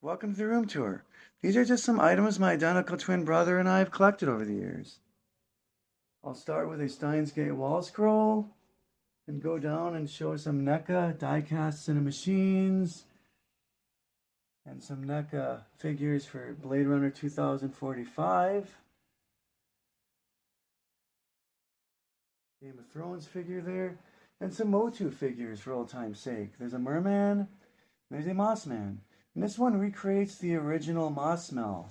Welcome to the room tour. These are just some items my identical twin brother and I have collected over the years. I'll start with a Steins Gate wall scroll and go down and show some NECA die-cast machines and some NECA figures for Blade Runner 2045. Game of Thrones figure there, and some Motu figures for old time's sake. There's a merman, there's a Mossman. And this one recreates the original Moss smell.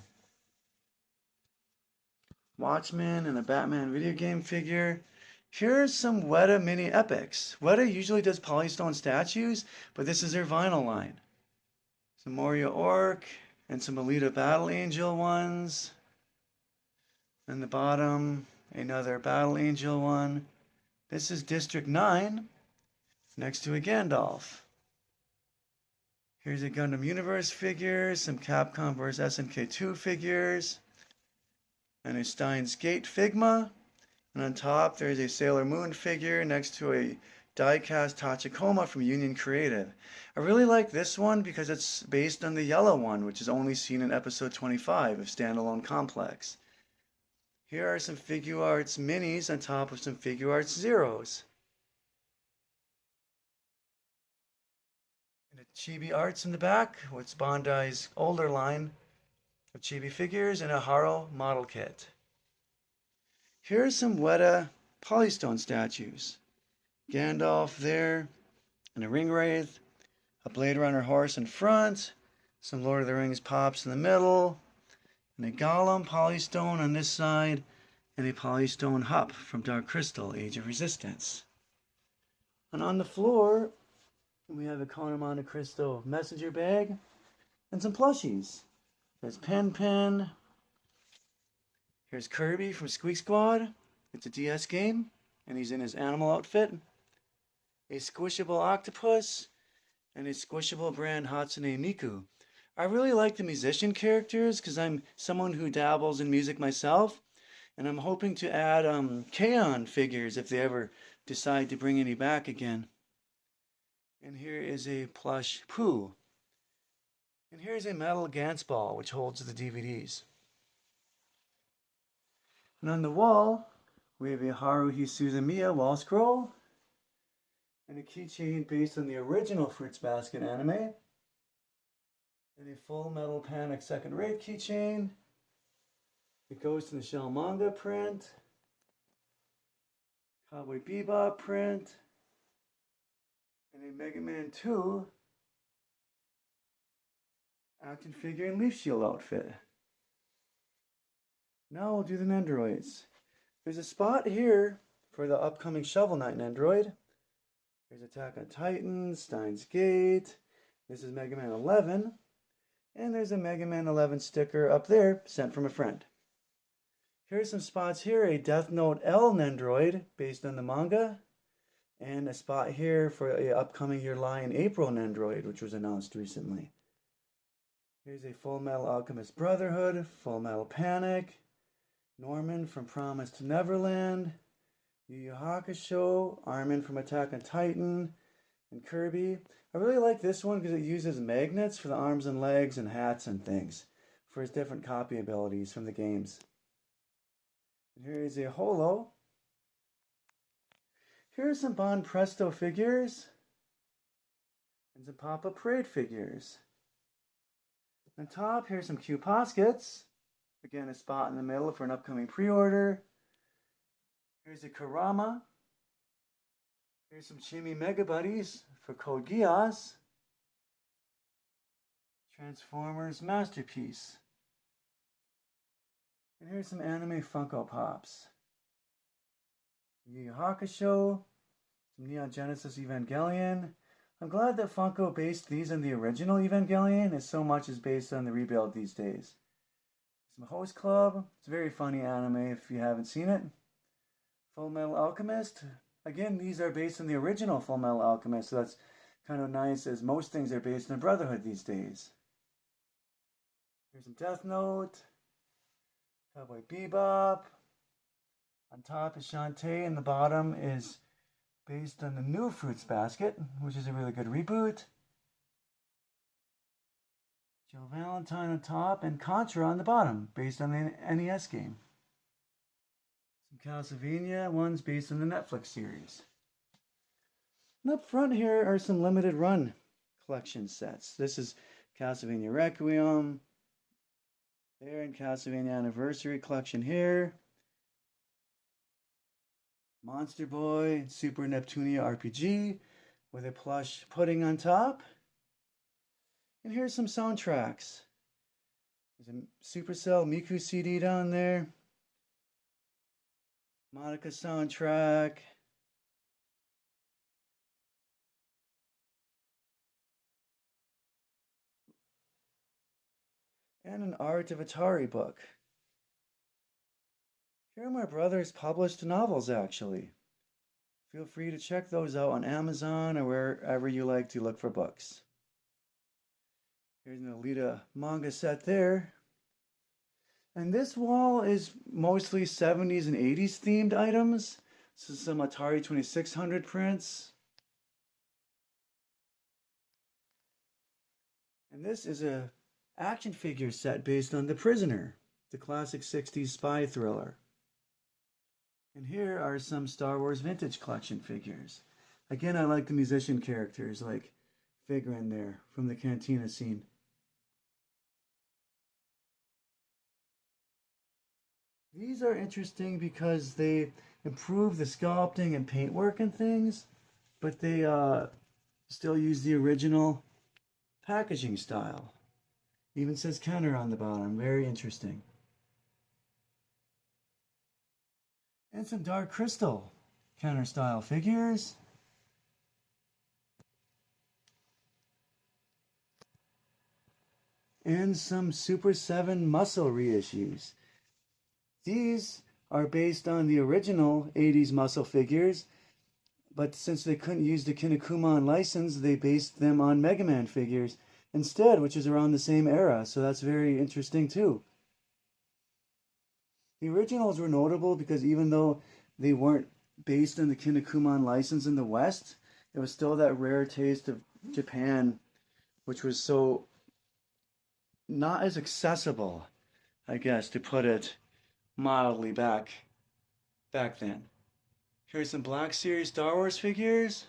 Watchmen and a Batman video game figure. Here's some Weta mini epics. Weta usually does polystone statues, but this is their vinyl line. Some Moria Orc and some Alita Battle Angel ones. And the bottom, another Battle Angel one. This is District 9 next to a Gandalf. Here's a Gundam Universe figure, some Capcom vs SNK2 figures, and a Steins Gate Figma. And on top, there's a Sailor Moon figure next to a die-cast Tachikoma from Union Creative. I really like this one because it's based on the yellow one, which is only seen in episode 25 of Standalone Complex. Here are some Figuarts minis on top of some Figuarts Zeros. And a Chibi Arts in the back with Bandai's older line of Chibi figures and a Haro model kit. Here's some Weta polystone statues. Gandalf there, and a Ring Wraith, a Blade Runner horse in front, some Lord of the Rings pops in the middle, and a Gollum polystone on this side, and a polystone Hup from Dark Crystal, Age of Resistance. And on the floor, we have a Conan Monte Cristo messenger bag, and some plushies. There's Pen. Here's Kirby from Squeak Squad. It's a DS game, and he's in his animal outfit. A squishable octopus, and a squishable brand Hatsune Miku. I really like the musician characters because I'm someone who dabbles in music myself, and I'm hoping to add K-On figures if they ever decide to bring any back again. And here is a plush Pooh. And here's a metal Gantz ball which holds the DVDs. And on the wall, we have a Haruhi Suzumiya wall scroll and a keychain based on the original Fruits Basket anime, and a Full Metal Panic second rate keychain, the Ghost in the Shell manga print, Cowboy Bebop print, and a Mega Man 2 action figure and Leaf Shield outfit. Now we'll do the Nendoroids. There's a spot here for the upcoming Shovel Knight Nendoroid. Here's Attack on Titan, Steins Gate. This is Mega Man 11. And there's a Mega Man 11 sticker up there sent from a friend. Here's some spots here. A Death Note L Nendoroid based on the manga. And a spot here for a upcoming Your Lie in April Nendoroid, which was announced recently. Here's a Full Metal Alchemist Brotherhood, Full Metal Panic, Norman from Promise to Neverland, Yu Yu Hakusho, Armin from Attack on Titan, and Kirby. I really like this one because it uses magnets for the arms and legs and hats and things for his different copy abilities from the games. And here is a holo. Here are some Bon Presto figures and some Papa Parade figures. On top, here's some Q Poskets. Again, a spot in the middle for an upcoming pre-order. Here's a Karama. Here's some Chimi Mega Buddies for Code Geass. Transformers Masterpiece. And here's some anime Funko Pops. Some Yu Yu Hakusho. Some Neon Genesis Evangelion. I'm glad that Funko based these on the original Evangelion as so much is based on the rebuild these days. Some Host Club. It's a very funny anime if you haven't seen it. Full Metal Alchemist. Again, these are based on the original Full Metal Alchemist, so that's kind of nice as most things are based on Brotherhood these days. Here's some Death Note. Cowboy Bebop. On top is Shantae, and the bottom is based on the new Fruits Basket, which is a really good reboot. Joe Valentine on top and Contra on the bottom, based on the NES game. Some Castlevania ones based on the Netflix series. And up front here are some limited run collection sets. This is Castlevania Requiem. There in Castlevania Anniversary collection here. Monster Boy Super Neptunia RPG with a plush pudding on top. And here's some soundtracks. There's a Supercell Miku CD down there. Monica soundtrack. And an Art of Atari book. Here are my brother's published novels, actually. Feel free to check those out on Amazon or wherever you like to look for books. Here's an Alita manga set there. And this wall is mostly 70s and 80s themed items. So some Atari 2600 prints. And this is a action figure set based on The Prisoner, the classic 60s spy thriller. And here are some Star Wars vintage collection figures. Again, I like the musician characters like Figrin there from the Cantina scene. These are interesting because they improve the sculpting and paintwork and things, but they still use the original packaging style. Even says Kenner on the bottom. Very interesting. And some Dark Crystal Kenner style figures. And some Super 7 Muscle reissues. These are based on the original 80s Muscle figures, but since they couldn't use the Kinnikuman license, they based them on Mega Man figures instead, which is around the same era, so that's very interesting too. The originals were notable because even though they weren't based on the Kinnikuman license in the West, it was still that rare taste of Japan, which was so not as accessible, I guess, to put it mildly back then. Here's some Black Series Star Wars figures.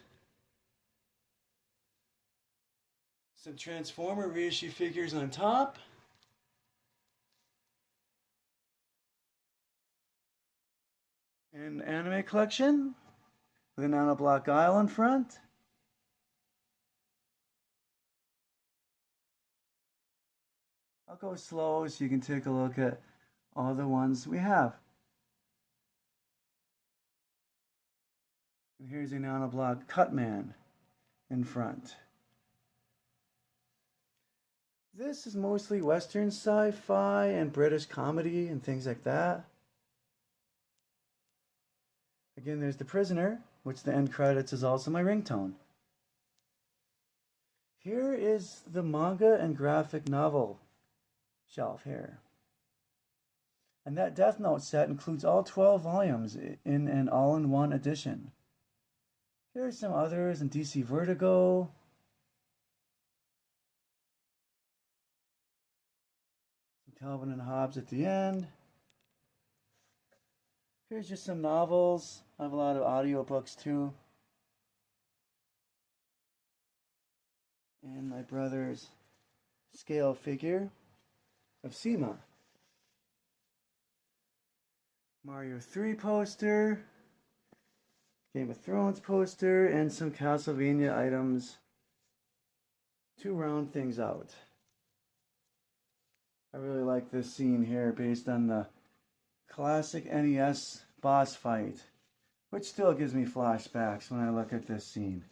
Some Transformer reissue figures on top. An anime collection with an Nano Block Isle in front. I'll go slow so you can take a look at all the ones we have. And here's a Nano Block Cutman in front. This is mostly Western sci-fi and British comedy and things like that. Again, there's The Prisoner, which the end credits is also my ringtone. Here is the manga and graphic novel shelf here. And that Death Note set includes all 12 volumes in an all-in-one edition. Here are some others in DC Vertigo. Some Calvin and Hobbes at the end. Here's just some novels. I have a lot of audiobooks too. And my brother's scale figure of Seema. Mario 3 poster. Game of Thrones poster. And some Castlevania items to round things out. I really like this scene here based on the classic NES boss fight, which still gives me flashbacks when I look at this scene.